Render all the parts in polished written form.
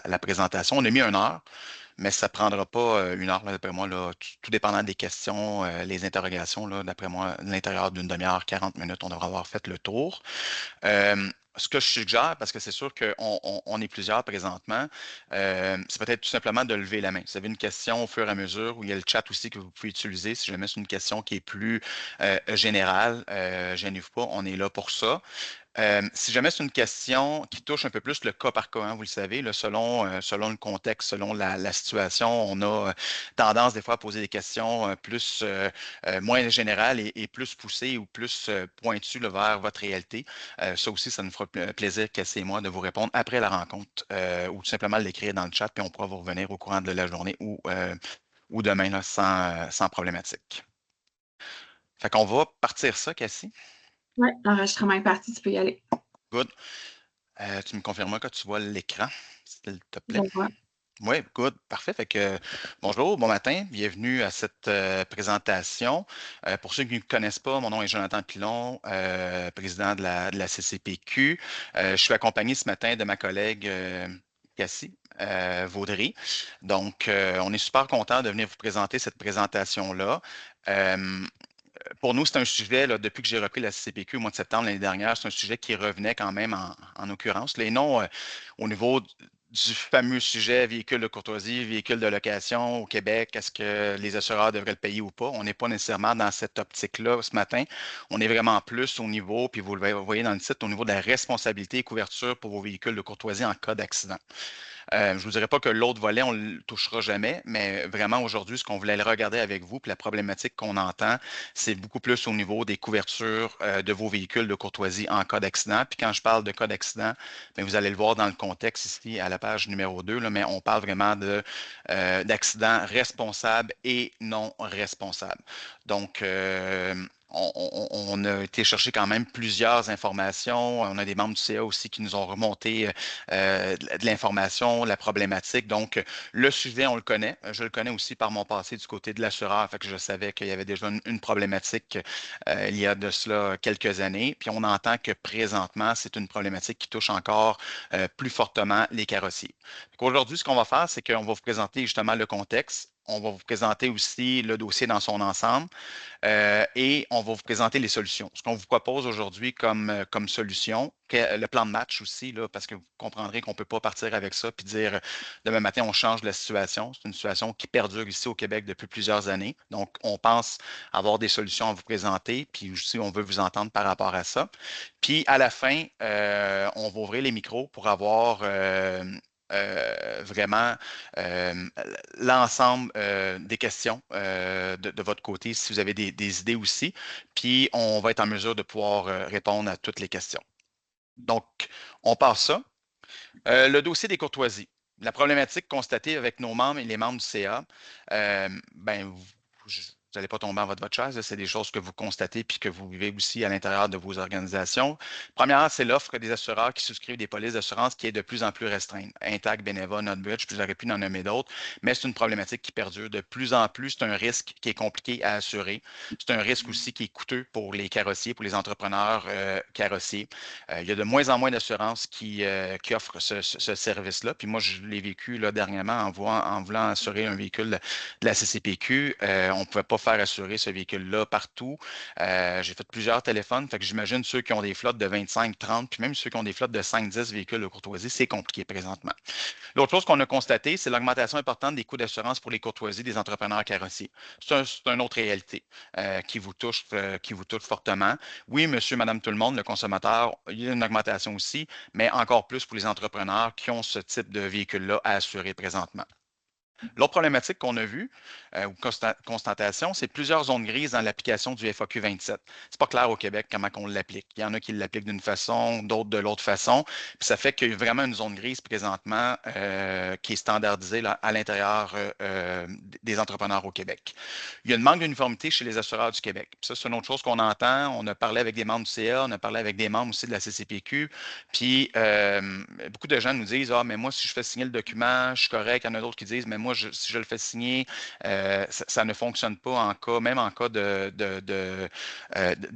la présentation. On a mis 1 heure, mais ça ne prendra pas 1 heure, d'après moi, là, tout dépendant des questions, les interrogations, là, d'après moi, à l'intérieur d'une demi-heure, 40 minutes, on devra avoir fait le tour. Ce que je suggère, parce que c'est sûr qu'on est plusieurs présentement, c'est peut-être tout simplement de lever la main. Si vous avez une question au fur et à mesure, où il y a le chat aussi que vous pouvez utiliser, si jamais c'est une question qui est plus générale, gênez-vous pas, on est là pour ça. Si jamais c'est une question qui touche un peu plus le cas par cas, hein, vous le savez, là, selon le contexte, selon la situation, on a tendance des fois à poser des questions moins générales et plus poussées ou plus pointues là, vers votre réalité. Ça aussi, ça nous fera plaisir, Cassie et moi, de vous répondre après la rencontre ou tout simplement l'écrire dans le chat, puis on pourra vous revenir au courant de la journée ou demain là, sans problématique. Fait qu'on va partir ça, Cassie. Oui, l'enregistrement est parti, tu peux y aller. Good. Tu me confirmeras que tu vois l'écran, s'il te Je plaît. le vois. Oui, good, parfait. Fait que bonjour, bon matin, bienvenue à cette présentation. Pour ceux qui ne me connaissent pas, mon nom est Jonathan Pilon, président de la CCPQ. Je suis accompagné ce matin de ma collègue Cassie Vaudry. Donc, on est super content de venir vous présenter cette présentation-là. Euh, pour nous, c'est un sujet, là, depuis que j'ai repris la CCPQ au mois de septembre l'année dernière, c'est un sujet qui revenait quand même en occurrence. Les noms au niveau du fameux sujet véhicule de courtoisie, véhicule de location au Québec, est-ce que les assureurs devraient le payer ou pas? On n'est pas nécessairement dans cette optique-là ce matin. On est vraiment plus au niveau, puis vous le voyez dans le site, au niveau de la responsabilité et couverture pour vos véhicules de courtoisie en cas d'accident. Je ne vous dirais pas que l'autre volet, on ne le touchera jamais, mais vraiment aujourd'hui, ce qu'on voulait regarder avec vous, puis la problématique qu'on entend, c'est beaucoup plus au niveau des couvertures de vos véhicules de courtoisie en cas d'accident. Puis quand je parle de cas d'accident, bien, vous allez le voir dans le contexte ici à la page numéro 2, là, mais on parle vraiment d'accidents responsables et non responsables. Donc, on a été chercher quand même plusieurs informations. On a des membres du CA aussi qui nous ont remonté de l'information, la problématique. Donc, le sujet, on le connaît. Je le connais aussi par mon passé du côté de l'assureur. Fait que je savais qu'il y avait déjà une problématique il y a de cela quelques années. Puis on entend que présentement, c'est une problématique qui touche encore plus fortement les carrossiers. Aujourd'hui, ce qu'on va faire, c'est qu'on va vous présenter justement le contexte. On va vous présenter aussi le dossier dans son ensemble et on va vous présenter les solutions. Ce qu'on vous propose aujourd'hui comme solution, le plan de match aussi, là, parce que vous comprendrez qu'on ne peut pas partir avec ça puis dire demain matin, on change la situation. C'est une situation qui perdure ici au Québec depuis plusieurs années. Donc, on pense avoir des solutions à vous présenter, puis aussi, on veut vous entendre par rapport à ça. Puis, à la fin, on va ouvrir les micros pour avoir vraiment euh, l'ensemble des questions de votre côté, si vous avez des idées aussi. Puis, on va être en mesure de pouvoir répondre à toutes les questions. Donc, on passe ça. Le dossier des courtoisies. La problématique constatée avec nos membres et les membres du CA, ben, vous n'allez pas tomber en votre chaise, c'est des choses que vous constatez puis que vous vivez aussi à l'intérieur de vos organisations. Première, c'est l'offre des assureurs qui souscrivent des polices d'assurance qui est de plus en plus restreinte. Intact, Beneva, Notbridge, puis j'aurais pu en nommer d'autres, mais c'est une problématique qui perdure de plus en plus. C'est un risque qui est compliqué à assurer. C'est un risque aussi qui est coûteux pour les carrossiers, pour les entrepreneurs carrossiers. Il y a de moins en moins d'assurances qui offrent ce service-là. Puis moi, je l'ai vécu là, dernièrement en voulant assurer un véhicule de la CCPQ. On ne pouvait pas faire assurer ce véhicule-là partout. J'ai fait plusieurs téléphones. Fait que j'imagine ceux qui ont des flottes de 25, 30, puis même ceux qui ont des flottes de 5, 10 véhicules de courtoisie, c'est compliqué présentement. L'autre chose qu'on a constaté, c'est l'augmentation importante des coûts d'assurance pour les courtoisies des entrepreneurs carrossiers. C'est une autre réalité qui vous touche fortement. Oui, monsieur, madame, tout le monde, le consommateur, il y a une augmentation aussi, mais encore plus pour les entrepreneurs qui ont ce type de véhicule-là à assurer présentement. L'autre problématique qu'on a vue, ou constatation, c'est plusieurs zones grises dans l'application du FAQ 27. C'est pas clair au Québec comment on l'applique. Il y en a qui l'appliquent d'une façon, d'autres de l'autre façon. Puis ça fait qu'il y a vraiment une zone grise présentement qui est standardisée là, à l'intérieur des entrepreneurs au Québec. Il y a une manque d'uniformité chez les assureurs du Québec. Puis ça, c'est une autre chose qu'on entend. On a parlé avec des membres du CA, on a parlé avec des membres aussi de la CCPQ. Puis beaucoup de gens nous disent, ah, mais moi, si je fais signer le document, je suis correct. Il y en a d'autres qui disent, mais moi, si je le fais signer, ça ne fonctionne pas même en cas de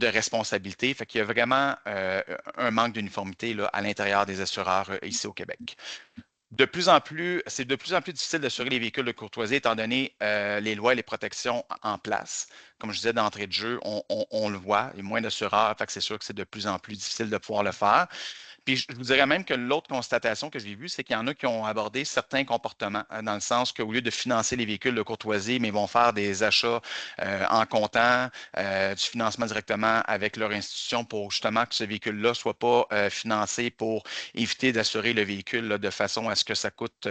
responsabilité. Fait qu'il y a vraiment un manque d'uniformité là, à l'intérieur des assureurs ici au Québec. C'est de plus en plus difficile d'assurer les véhicules de courtoisie étant donné les lois et les protections en place. Comme je disais d'entrée de jeu, on le voit, il y a moins d'assureurs, fait que c'est sûr que c'est de plus en plus difficile de pouvoir le faire. Puis je vous dirais même que l'autre constatation que j'ai vue, c'est qu'il y en a qui ont abordé certains comportements, dans le sens qu'au lieu de financer les véhicules de courtoisie, mais ils vont faire des achats en comptant, du financement directement avec leur institution pour justement que ce véhicule-là ne soit pas financé pour éviter d'assurer le véhicule là, de façon à ce que ça coûte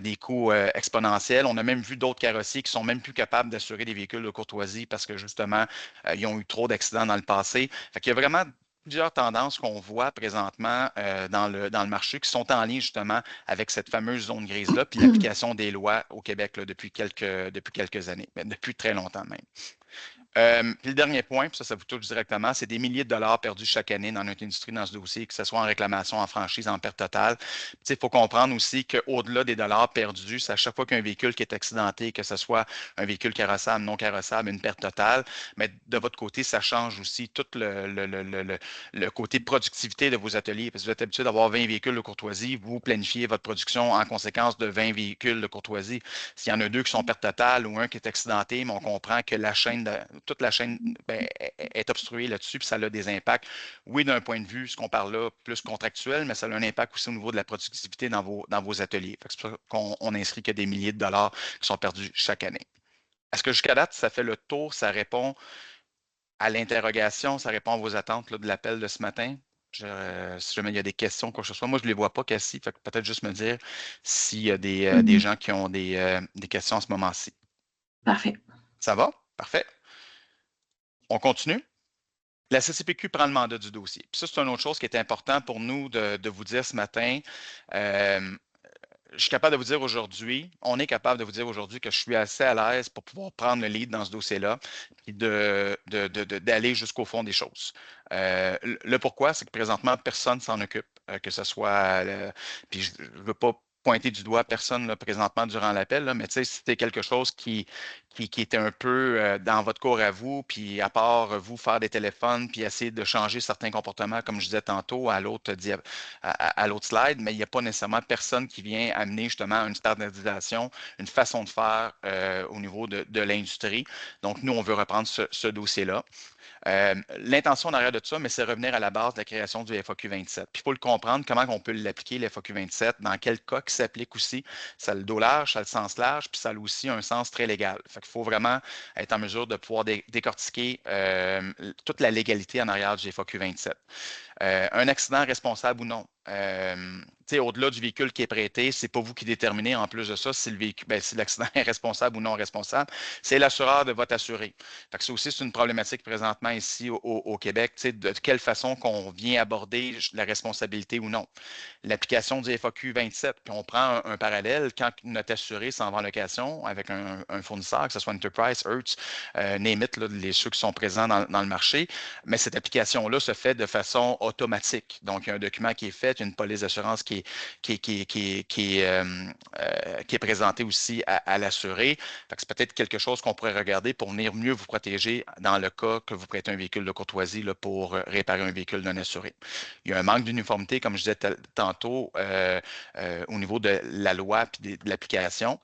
des coûts exponentiels. On a même vu d'autres carrossiers qui sont même plus capables d'assurer des véhicules de courtoisie parce que justement, ils ont eu trop d'accidents dans le passé. Fait qu'il y a vraiment plusieurs tendances qu'on voit présentement dans le marché qui sont en lien justement avec cette fameuse zone grise-là, puis l'application des lois au Québec là, depuis quelques années, mais depuis très longtemps même. Puis le dernier point, puis ça vous touche directement, c'est des milliers de dollars perdus chaque année dans notre industrie dans ce dossier, que ce soit en réclamation, en franchise, en perte totale. Il faut comprendre aussi qu'au-delà des dollars perdus, c'est à chaque fois qu'un véhicule qui est accidenté, que ce soit un véhicule carrossable, non carrossable, une perte totale, mais de votre côté, ça change aussi tout le côté de productivité de vos ateliers. Parce que vous êtes habitué d'avoir 20 véhicules de courtoisie, vous planifiez votre production en conséquence de 20 véhicules de courtoisie. S'il y en a deux qui sont perte totale ou un qui est accidenté, mais on comprend que toute la chaîne ben, est obstruée là-dessus, puis ça a des impacts. Oui, d'un point de vue, ce qu'on parle là, plus contractuel, mais ça a un impact aussi au niveau de la productivité dans vos ateliers. C'est pour ça qu'on inscrit que des milliers de dollars qui sont perdus chaque année. Est-ce que jusqu'à date, ça fait le tour, ça répond à l'interrogation, ça répond à vos attentes là, de l'appel de ce matin? Si jamais il y a des questions, quoi que ce soit, moi, je ne les vois pas, Cassie. Fait que peut-être juste me dire s'il y a des gens qui ont des questions en ce moment-ci. Parfait. Ça va? Parfait. On continue? La CCPQ prend le mandat du dossier. Puis ça, c'est une autre chose qui est important pour nous de vous dire ce matin. Euh, je suis capable de vous dire aujourd'hui, on est capable de vous dire aujourd'hui que je suis assez à l'aise pour pouvoir prendre le lead dans ce dossier-là et d'aller jusqu'au fond des choses. Le pourquoi, c'est que présentement, personne ne s'en occupe, que ce soit, puis je ne veux pas pointer du doigt personne là, présentement durant l'appel, là, mais tu sais, c'était quelque chose qui était un peu dans votre cours à vous, puis à part vous faire des téléphones, puis essayer de changer certains comportements, comme je disais tantôt, à l'autre slide, mais il n'y a pas nécessairement personne qui vient amener justement une standardisation, une façon de faire au niveau de l'industrie. Donc, nous, on veut reprendre ce dossier-là. L'intention derrière de tout ça, mais c'est revenir à la base de la création du FAQ 27. Puis il faut le comprendre, comment on peut l'appliquer, le FAQ 27, dans quel cas qui s'applique aussi. Ça a le dos large, ça a le sens large, puis ça a aussi un sens très légal. Fait qu'il faut vraiment être en mesure de pouvoir décortiquer toute la légalité en arrière du FAQ 27. Un accident responsable ou non. Au-delà du véhicule qui est prêté, c'est pas vous qui déterminez en plus de ça si le véhicule, si l'accident est responsable ou non responsable. C'est l'assureur de votre assuré. Fait que ça aussi, c'est une problématique présentement ici au Québec, de quelle façon qu'on vient aborder la responsabilité ou non. L'application du FAQ 27, puis on prend un parallèle quand notre assuré s'en va en location avec un fournisseur, que ce soit Enterprise, Hertz, name it, là, ceux qui sont présents dans le marché, mais cette application-là se fait de façon automatique. Donc, il y a un document qui est fait, il y a une police d'assurance qui est présentée aussi à l'assuré. C'est peut-être quelque chose qu'on pourrait regarder pour venir mieux vous protéger dans le cas que vous prêtez un véhicule de courtoisie là, pour réparer un véhicule d'un assuré. Il y a un manque d'uniformité, comme je disais tantôt, au niveau de la loi et de l'application.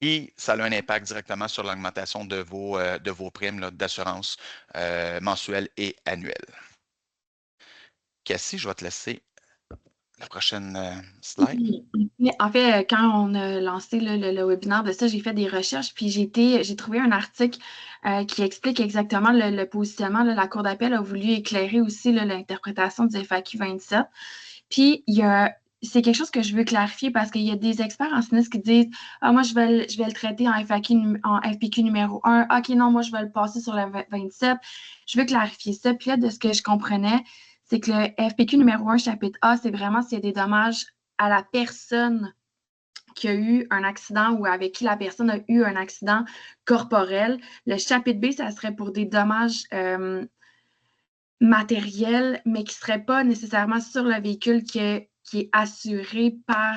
Et ça a un impact directement sur l'augmentation de vos primes d'assurance mensuelles et annuelles. Cassie, je vais te laisser la prochaine slide. En fait, quand on a lancé le webinaire de ça, j'ai fait des recherches, puis j'ai trouvé un article qui explique exactement le positionnement. La Cour d'appel a voulu éclairer aussi l'interprétation du FAQ 27. Puis, c'est quelque chose que je veux clarifier parce qu'il y a des experts en sinistre qui disent ah, moi, je vais le traiter en FPQ numéro 1. OK, non, moi, je vais le passer sur le 27. Je veux clarifier ça. Puis là, de ce que je comprenais, c'est que le FPQ numéro 1, chapitre A, c'est vraiment s'il y a des dommages à la personne qui a eu un accident ou avec qui la personne a eu un accident corporel. Le chapitre B, ça serait pour des dommages matériels, mais qui ne seraient pas nécessairement sur le véhicule qui est assuré par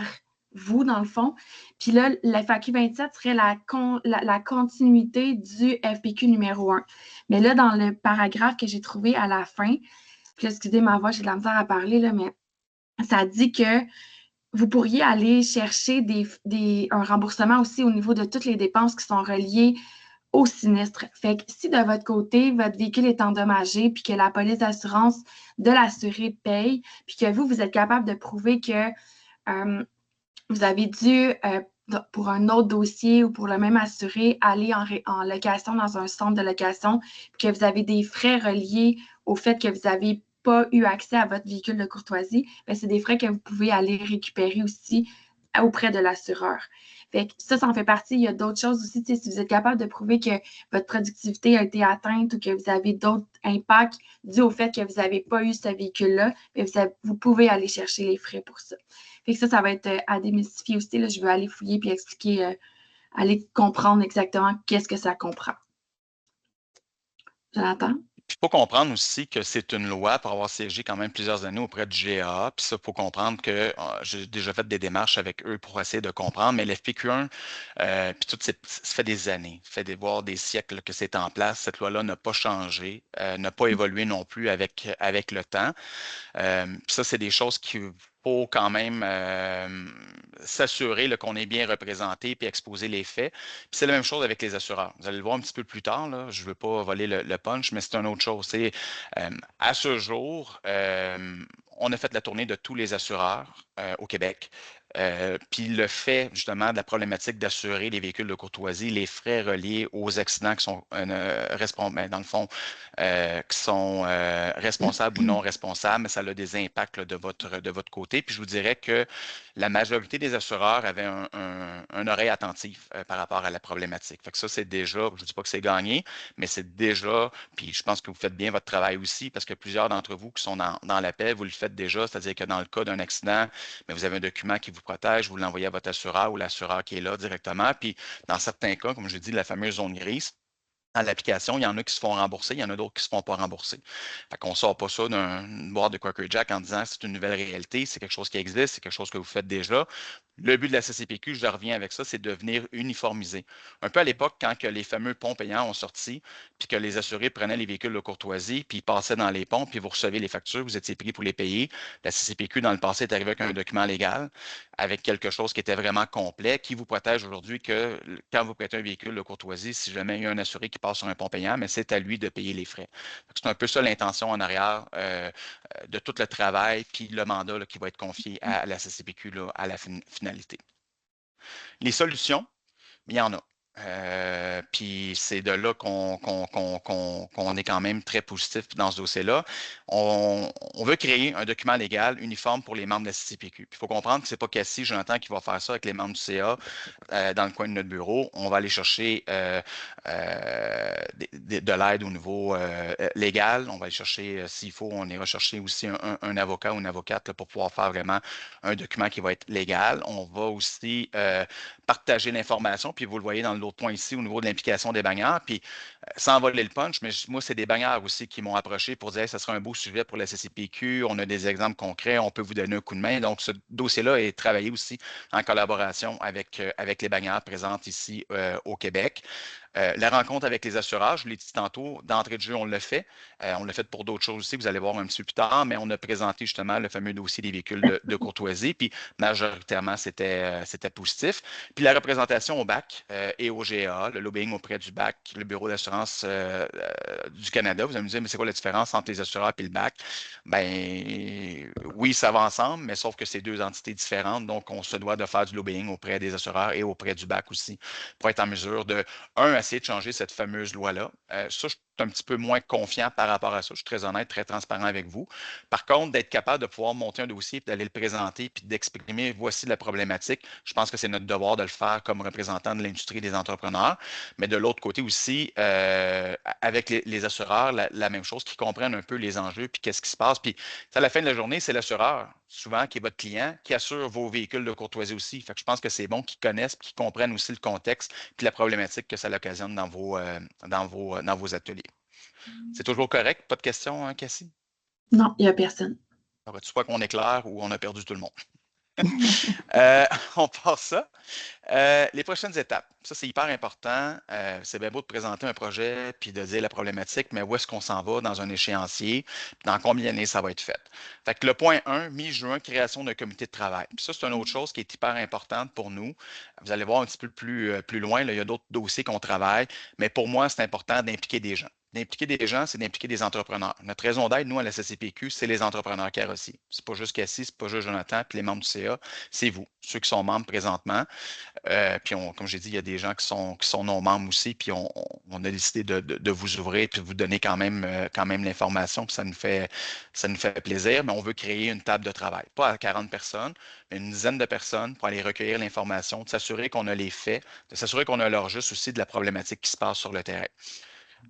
vous, dans le fond. Puis là, l'FAQ 27 serait la continuité du FPQ numéro 1. Mais là, dans le paragraphe que j'ai trouvé à la fin, puis là, excusez ma voix, j'ai de la misère à parler, là, mais ça dit que vous pourriez aller chercher un remboursement aussi au niveau de toutes les dépenses qui sont reliées au sinistre. Fait que si de votre côté, votre véhicule est endommagé, puis que la police d'assurance de l'assuré paye, puis que vous êtes capable de prouver que vous avez dû, pour un autre dossier ou pour le même assuré, aller en location dans un centre de location, puis que vous avez des frais reliés au fait que vous n'avez pas eu accès à votre véhicule de courtoisie, bien, c'est des frais que vous pouvez aller récupérer aussi auprès de l'assureur. Fait que ça en fait partie. Il y a d'autres choses aussi. Si vous êtes capable de prouver que votre productivité a été atteinte ou que vous avez d'autres impacts dus au fait que vous n'avez pas eu ce véhicule-là, vous pouvez aller chercher les frais pour ça. Fait que ça va être à démystifier aussi. Là, je vais aller fouiller puis expliquer, aller comprendre exactement qu'est-ce que ça comprend. Jonathan? Puis il faut comprendre aussi que c'est une loi pour avoir siégé quand même plusieurs années auprès du GAA. Puis ça, il faut comprendre que j'ai déjà fait des démarches avec eux pour essayer de comprendre, mais l'FPQ1, puis tout, ça fait des années, voire des siècles que c'est en place. Cette loi-là n'a pas changé, n'a pas évolué non plus avec le temps. Puis ça, c'est des choses qui faut quand même s'assurer qu'on est bien représenté puis exposer les faits. Puis c'est la même chose avec les assureurs. Vous allez le voir un petit peu plus tard, là. Je ne veux pas voler le punch, mais c'est une autre chose. À ce jour, on a fait la tournée de tous les assureurs au Québec. Puis le fait justement de la problématique d'assurer les véhicules de courtoisie, les frais reliés aux accidents qui sont dans le fond, qui sont responsables ou non responsables, mais ça a des impacts là, de votre côté. Puis je vous dirais que la majorité des assureurs avaient un oreille attentive par rapport à la problématique. Fait que ça, c'est déjà, je ne dis pas que c'est gagné, mais c'est déjà, puis je pense que vous faites bien votre travail aussi, parce que plusieurs d'entre vous qui sont dans l'appel, vous le faites déjà, c'est-à-dire que dans le cas d'un accident, mais vous avez un document qui vous protège, vous l'envoyez à votre assureur ou l'assureur qui est là directement. Puis dans certains cas, comme je dis, la fameuse zone grise, dans l'application, il y en a qui se font rembourser, il y en a d'autres qui ne se font pas rembourser. Fait qu'on ne sort pas ça d'une boîte de Quaker Jack en disant c'est une nouvelle réalité, c'est quelque chose qui existe, c'est quelque chose que vous faites déjà. Le but de la CCPQ, je reviens avec ça, c'est de venir uniformiser. Un peu à l'époque, quand que les fameux ponts payants ont sorti, puis que les assurés prenaient les véhicules de courtoisie, puis ils passaient dans les ponts, puis vous recevez les factures, vous étiez pris pour les payer. La CCPQ, dans le passé, est arrivée avec un document légal, avec quelque chose qui était vraiment complet, qui vous protège aujourd'hui que quand vous prêtez un véhicule de courtoisie, si jamais il y a un assuré qui passe sur un pont payant, mais c'est à lui de payer les frais. C'est un peu ça l'intention en arrière de tout le travail, puis le mandat là, qui va être confié à la CCPQ là, à la finalité. Les solutions, il y en a. Puis c'est de là qu'on est quand même très positif dans ce dossier-là. On veut créer un document légal uniforme pour les membres de la CCPQ. Il faut comprendre que ce n'est pas Cassie, Jonathan, qui va faire ça avec les membres du CA dans le coin de notre bureau. On va aller chercher de l'aide au niveau légal. On va aller chercher, s'il faut, on ira chercher aussi un avocat ou une avocate là, pour pouvoir faire vraiment un document qui va être légal. On va aussi partager l'information, puis vous le voyez dans l'autre point ici au niveau de l'implication des bagnards, puis sans voler le punch, mais moi, c'est des bagnards aussi qui m'ont approché pour dire hey, ça sera un beau sujet pour la CCPQ, on a des exemples concrets, on peut vous donner un coup de main. Donc, ce dossier-là est travaillé aussi en collaboration avec les bagnards présentes ici au Québec. La rencontre avec les assureurs, je vous l'ai dit tantôt, d'entrée de jeu, on l'a fait. On l'a fait pour d'autres choses aussi, vous allez voir un petit peu plus tard, mais on a présenté justement le fameux dossier des véhicules de courtoisie, puis majoritairement, c'était positif. Puis la représentation au BAC et au GA, le lobbying auprès du BAC, le Bureau d'assurance du Canada. Vous allez me dire, mais c'est quoi la différence entre les assureurs et le BAC? Ben oui, ça va ensemble, mais sauf que c'est deux entités différentes, donc on se doit de faire du lobbying auprès des assureurs et auprès du BAC aussi, pour être en mesure de, essayer de changer cette fameuse loi-là. Ça, je suis un petit peu moins confiant par rapport à ça. Je suis très honnête, très transparent avec vous. Par contre, d'être capable de pouvoir monter un dossier, puis d'aller le présenter, puis d'exprimer voici la problématique, je pense que c'est notre devoir de le faire comme représentant de l'industrie des entrepreneurs. Mais de l'autre côté aussi, avec les assureurs, la même chose, qui comprennent un peu les enjeux, puis qu'est-ce qui se passe. Puis à la fin de la journée, c'est l'assureur, souvent, qui est votre client, qui assure vos véhicules de courtoisie aussi. Fait que je pense que c'est bon qu'ils connaissent, qu'ils comprennent aussi le contexte, puis la problématique que ça occasionne dans vos ateliers. C'est toujours correct? Pas de questions, hein, Cassie? Non, il n'y a personne. Alors, soit qu'on est clair ou on a perdu tout le monde. Euh, on part ça. Les prochaines étapes, ça c'est hyper important. C'est bien beau de présenter un projet puis de dire la problématique, mais où est-ce qu'on s'en va dans un échéancier, puis dans combien d'années ça va être fait. Fait que le point 1, mi-juin, création d'un comité de travail. Puis ça, c'est une autre chose qui est hyper importante pour nous. Vous allez voir un petit peu plus loin, là, il y a d'autres dossiers qu'on travaille, mais pour moi, c'est important d'impliquer des gens. D'impliquer des gens, c'est d'impliquer des entrepreneurs. Notre raison d'être, nous, à la CCPQ, c'est les entrepreneurs carrossiers. C'est pas juste Cassie, c'est pas juste Jonathan, puis les membres du CA, c'est vous, ceux qui sont membres présentement. Puis, comme j'ai dit, il y a des gens qui sont non membres aussi, puis on a décidé de vous ouvrir puis de vous donner quand même l'information, puis ça nous fait plaisir, mais on veut créer une table de travail, pas à 40 personnes, mais une dizaine de personnes pour aller recueillir l'information, de s'assurer qu'on a les faits, de s'assurer qu'on a l'heure juste aussi de la problématique qui se passe sur le terrain.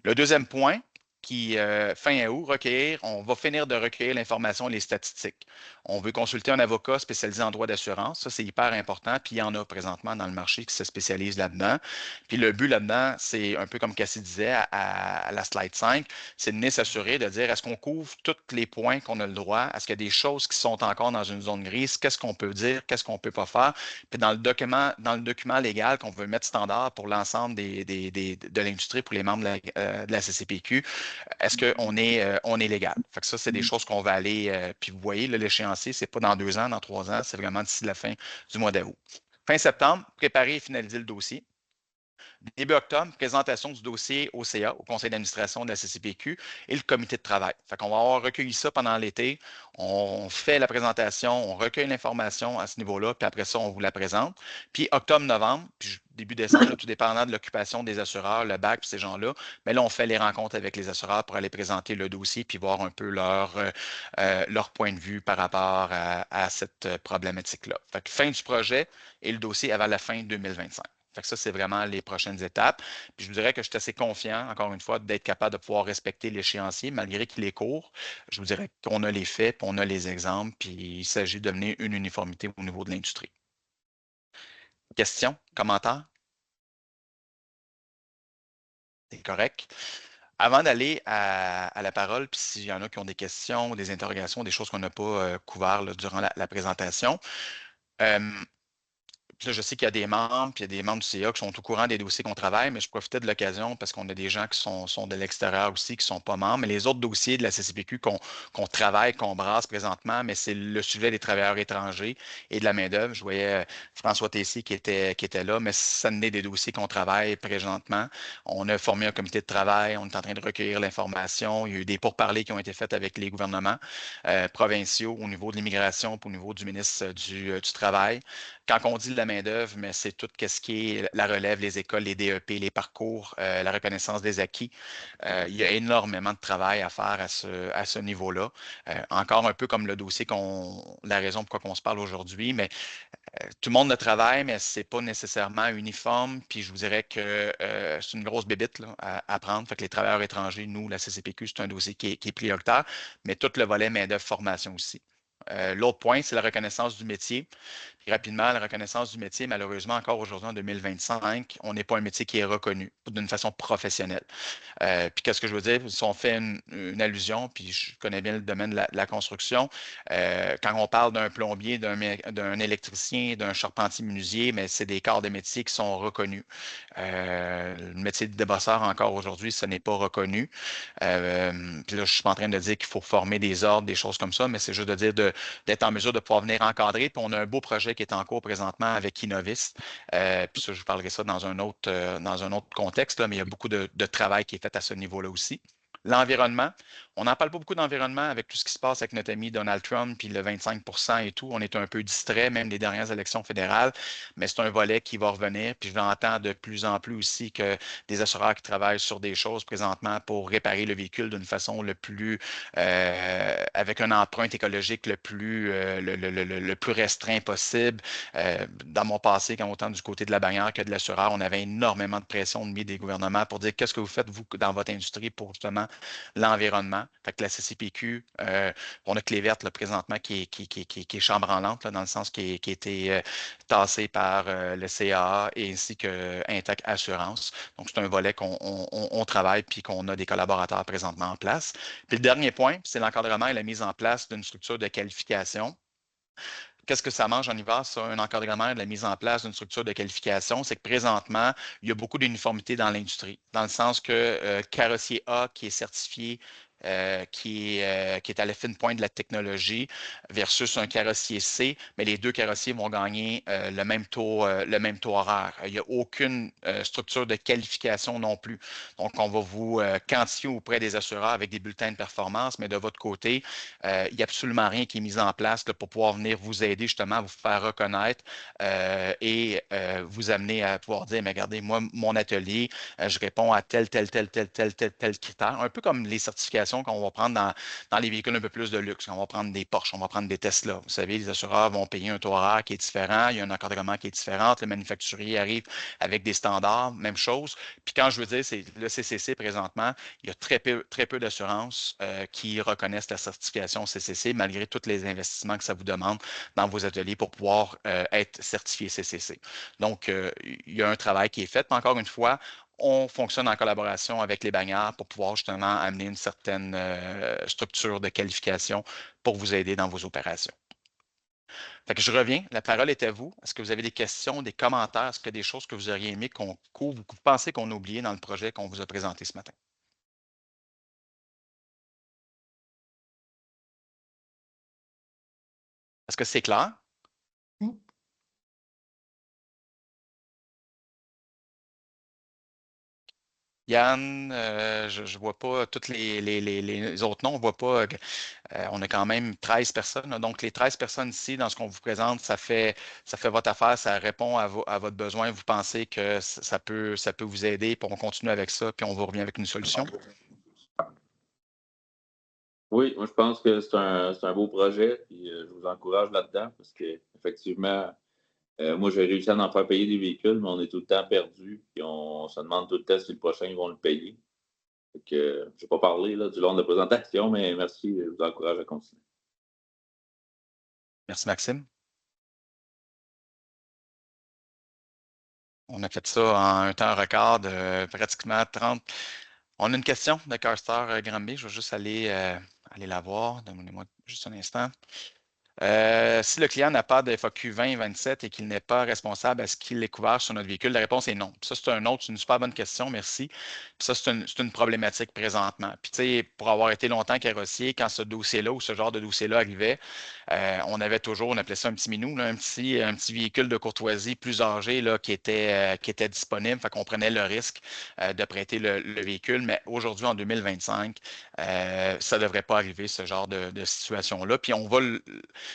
Le deuxième point, qui, fin août, recueillir, on va finir de recueillir l'information et les statistiques. On veut consulter un avocat spécialisé en droit d'assurance. Ça, c'est hyper important. Puis il y en a présentement dans le marché qui se spécialisent là-dedans. Puis le but là-dedans, c'est un peu comme Cassie disait à la slide 5, c'est de venir s'assurer de dire est-ce qu'on couvre tous les points qu'on a le droit? Est-ce qu'il y a des choses qui sont encore dans une zone grise? Qu'est-ce qu'on peut dire? Qu'est-ce qu'on ne peut pas faire? Puis dans le document légal qu'on veut mettre standard pour l'ensemble de l'industrie, pour les membres de la CCPQ, est-ce on est légal? Fait que ça, c'est des choses qu'on va aller, puis vous voyez, l'échéancier, c'est pas dans 2 ans, dans 3 ans, c'est vraiment d'ici la fin du mois d'août. Fin septembre, préparer et finaliser le dossier. Début octobre, présentation du dossier au CA, au conseil d'administration de la CCPQ et le comité de travail. Fait qu'on va avoir recueilli ça pendant l'été. On fait la présentation, on recueille l'information à ce niveau-là, puis après ça, on vous la présente. Puis octobre-novembre, puis début décembre, là, tout dépendant de l'occupation des assureurs, le bac, puis ces gens-là, mais là, on fait les rencontres avec les assureurs pour aller présenter le dossier puis voir un peu leur point de vue par rapport à cette problématique-là. Fait que fin du projet et le dossier avant la fin 2025. Fait que ça, c'est vraiment les prochaines étapes. Puis je vous dirais que je suis assez confiant, encore une fois, d'être capable de pouvoir respecter l'échéancier, malgré qu'il est court. Je vous dirais qu'on a les faits, puis on a les exemples, puis il s'agit de mener une uniformité au niveau de l'industrie. Questions, commentaires? C'est correct. Avant d'aller à la parole, puis s'il y en a qui ont des questions, des interrogations, des choses qu'on n'a pas couvertes là, durant la présentation, euh, puis là, je sais qu'il y a des membres, puis il y a des membres du CA qui sont au courant des dossiers qu'on travaille, mais je profitais de l'occasion parce qu'on a des gens qui sont de l'extérieur aussi, qui ne sont pas membres. Mais les autres dossiers de la CCPQ qu'on travaille, qu'on brasse présentement, mais c'est le sujet des travailleurs étrangers et de la main-d'œuvre. Je voyais François Tessier qui était là, mais ça n'est des dossiers qu'on travaille présentement. On a formé un comité de travail, on est en train de recueillir l'information. Il y a eu des pourparlers qui ont été faits avec les gouvernements provinciaux au niveau de l'immigration, au niveau du ministre du Travail. Quand on dit de la main-d'œuvre, mais c'est tout ce qui est la relève, les écoles, les DEP, les parcours, la reconnaissance des acquis. Il y a énormément de travail à faire à ce niveau-là. Encore un peu comme le dossier la raison pourquoi on se parle aujourd'hui, mais tout le monde le travaille, mais ce n'est pas nécessairement uniforme. Puis je vous dirais que c'est une grosse bébite là, à prendre. Fait que les travailleurs étrangers, nous, la CCPQ, c'est un dossier qui est prioritaire, mais tout le volet main-d'œuvre formation aussi. L'autre point, c'est la reconnaissance du métier. Puis rapidement, la reconnaissance du métier, malheureusement, encore aujourd'hui en 2025, on n'est pas un métier qui est reconnu d'une façon professionnelle. Puis qu'est-ce que je veux dire? Si on fait une allusion, puis je connais bien le domaine de la construction, quand on parle d'un plombier, d'un électricien, d'un charpentier menuisier, mais c'est des corps de métier qui sont reconnus. Le métier de débosseur, encore aujourd'hui, ce n'est pas reconnu. Puis là, je ne suis pas en train de dire qu'il faut former des ordres, des choses comme ça, mais c'est juste de dire d'être en mesure de pouvoir venir encadrer. Puis on a un beau projet qui est en cours présentement avec Innovis. Puis ça, je vous parlerai ça dans un autre contexte, là, mais il y a beaucoup de travail qui est fait à ce niveau-là aussi. L'environnement, on n'en parle pas beaucoup d'environnement avec tout ce qui se passe avec notre ami Donald Trump, puis le 25 et tout. On est un peu distrait, même les dernières élections fédérales, mais c'est un volet qui va revenir. Puis je l'entends de plus en plus aussi que des assureurs qui travaillent sur des choses présentement pour réparer le véhicule d'une façon avec une empreinte écologique le plus restreint possible. Dans mon passé, quand autant du côté de la bannière que de l'assureur, on avait énormément de pression de mis des gouvernements pour dire qu'est-ce que vous faites, vous, dans votre industrie pour justement l'environnement. Fait que la CCPQ, on a Clé verte là, présentement qui est chambranlante, là, dans le sens qui a été tassé par le CAA et ainsi que Intac Assurance. Donc, c'est un volet qu'on travaille puis qu'on a des collaborateurs présentement en place. Puis le dernier point, c'est l'encadrement et la mise en place d'une structure de qualification. qu'est-ce que ça mange en hiver? Ça, un encadrement de la mise en place d'une structure de qualification, c'est que présentement, il y a beaucoup d'uniformité dans l'industrie, dans le sens que carrossier A qui est certifié, qui est à la fine pointe de la technologie versus un carrossier C, mais les deux carrossiers vont gagner le même taux horaire. Il n'y a aucune structure de qualification non plus. Donc, on va vous quantifier auprès des assureurs avec des bulletins de performance, mais de votre côté, il n'y a absolument rien qui est mis en place là, pour pouvoir venir vous aider justement à vous faire reconnaître et vous amener à pouvoir dire, mais regardez, moi, mon atelier, je réponds à tel critère. Un peu comme les certifications qu'on va prendre dans les véhicules un peu plus de luxe. On va prendre des Porsche, on va prendre des Tesla. Vous savez, les assureurs vont payer un taux horaire qui est différent, il y a un encadrement qui est différent, le manufacturier arrive avec des standards, même chose. Puis quand je veux dire, c'est le CCC présentement, il y a très peu d'assurances qui reconnaissent la certification CCC malgré tous les investissements que ça vous demande dans vos ateliers pour pouvoir être certifié CCC. Donc, il y a un travail qui est fait. Mais encore une fois, on fonctionne en collaboration avec les bagnards pour pouvoir justement amener une certaine structure de qualification pour vous aider dans vos opérations. Fait que je reviens, la parole est à vous. Est-ce que vous avez des questions, des commentaires? Est-ce qu'il y a des choses que vous auriez aimé qu'on couvre ou que vous pensez qu'on a oublié dans le projet qu'on vous a présenté ce matin? Est-ce que c'est clair? Yann, je ne vois pas tous les autres noms, on voit pas. On a quand même 13 personnes. Là. Donc, les 13 personnes ici, dans ce qu'on vous présente, ça fait votre affaire, ça répond à votre besoin. Vous pensez que ça peut vous aider, puis on continue avec ça, puis on vous revient avec une solution. Oui, moi je pense que c'est un beau projet, puis je vous encourage là-dedans parce que effectivement, moi j'ai réussi à en faire payer des véhicules, mais on est tout le temps perdu, puis on se demande tout le temps si le prochain ils vont le payer. Fait que, je vais pas parler là, du long de la présentation, mais merci, je vous encourage à continuer. Merci, Maxime. On a fait ça en un temps record de pratiquement 30. On a une question de Carstar Granby. Je vais juste aller la voir. Donnez-moi juste un instant. Si le client n'a pas de FAQ 2027 et qu'il n'est pas responsable, est-ce qu'il est couvert sur notre véhicule? La réponse est non. Puis ça, c'est une super bonne question, merci. Puis ça, c'est une problématique présentement. Puis tu sais, pour avoir été longtemps carrossier, quand ce dossier-là ou ce genre de dossier-là arrivait, on avait toujours, on appelait ça un petit minou, là, un petit véhicule de courtoisie plus âgé là, qui était disponible. Fait qu'on prenait le risque de prêter le véhicule. Mais aujourd'hui, en 2025, ça ne devrait pas arriver, ce genre de situation-là. Puis on va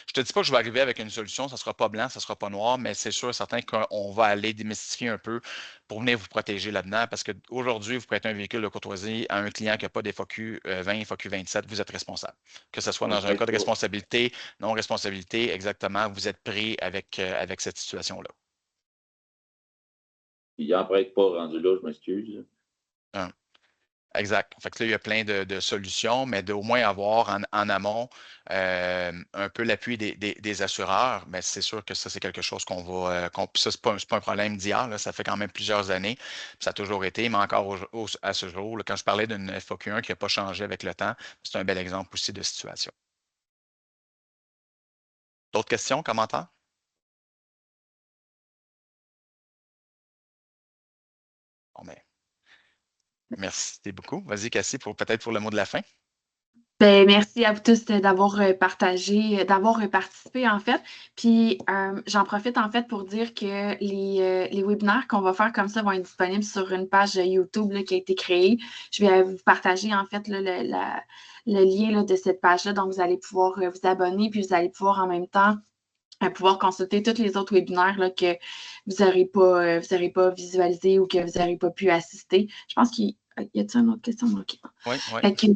je te dis pas que je vais arriver avec une solution, ça ne sera pas blanc, ça ne sera pas noir, mais c'est sûr et certain qu'on va aller démystifier un peu pour venir vous protéger là-dedans, parce qu'aujourd'hui, vous prêtez un véhicule de courtoisie à un client qui n'a pas des FAQ 20, FAQ 27, vous êtes responsable. Que ce soit On dans un prête cas de pas. responsabilité, non-responsabilité, exactement, vous êtes pris avec cette situation-là. Il en prête pas rendu là, je m'excuse. Hein. Exact. Fait que là, il y a plein de solutions, mais d'au moins avoir en amont un peu l'appui des assureurs, mais c'est sûr que ça, c'est quelque chose qu'on va. Puis ça, c'est pas un problème d'hier, là, ça fait quand même plusieurs années. Puis ça a toujours été, mais encore à ce jour, là, quand je parlais d'une FAQ1 qui n'a pas changé avec le temps, c'est un bel exemple aussi de situation. D'autres questions, commentaires? Bon, ben, merci beaucoup. Vas-y, Cassie, peut-être pour le mot de la fin. Ben, merci à vous tous d'avoir partagé, d'avoir participé en fait. Puis j'en profite en fait pour dire que les webinaires qu'on va faire comme ça vont être disponibles sur une page YouTube là, qui a été créée. Je vais vous partager en fait là, le lien là, de cette page-là. Donc, vous allez pouvoir vous abonner, puis vous allez pouvoir en même temps pouvoir consulter tous les autres webinaires là, que vous aurez pas visualisé ou que vous n'aurez pas pu assister. Je pense qu'il y a-t-il une autre question? OK. Oui, oui. Fait que,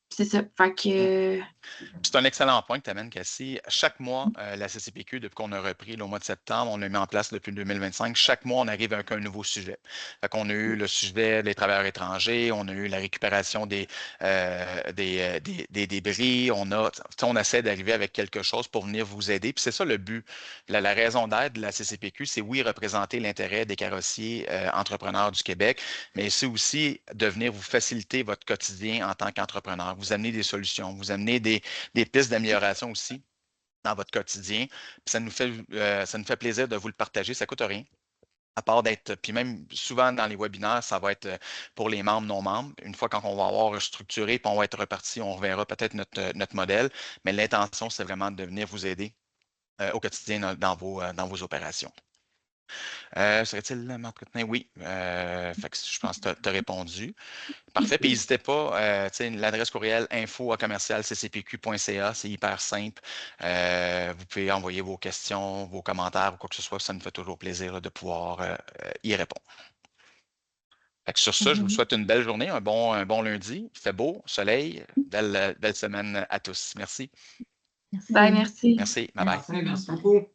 c'est ça. Fait que, C'est un excellent point que tu amènes, Cassie. Chaque mois, la CCPQ, depuis qu'on a repris là, au mois de septembre, on l'a mis en place depuis 2025. Chaque mois, on arrive avec un nouveau sujet. Fait qu'on a eu le sujet des travailleurs étrangers, on a eu la récupération des débris. On essaie d'arriver avec quelque chose pour venir vous aider. Puis c'est ça le but. La raison d'être de la CCPQ, c'est oui, représenter l'intérêt des carrossiers entrepreneurs du Québec, mais c'est aussi de venir vous faciliter votre quotidien en tant qu'entrepreneur, vous amener des solutions, vous amener des pistes d'amélioration aussi. dans votre quotidien. Puis ça nous fait plaisir de vous le partager. Ça ne coûte rien. À part d'être, puis même souvent dans les webinaires, ça va être pour les membres, non-membres. Une fois quand on va avoir structuré, puis on va être reparti, on reverra peut-être notre modèle. Mais l'intention, c'est vraiment de venir vous aider au quotidien dans vos opérations. Serait-il m'entretenir? Oui. Fait que je pense que tu as répondu. Parfait. Puis n'hésitez pas, l'adresse courriel info@commercialccpq.ca, c'est hyper simple. Vous pouvez envoyer vos questions, vos commentaires ou quoi que ce soit. Ça nous fait toujours plaisir de pouvoir y répondre. Fait que sur ça, je vous souhaite une belle journée, un bon lundi. Il fait beau, soleil, belle semaine à tous. Merci. Bye, merci. Merci. Bye bye. Merci beaucoup.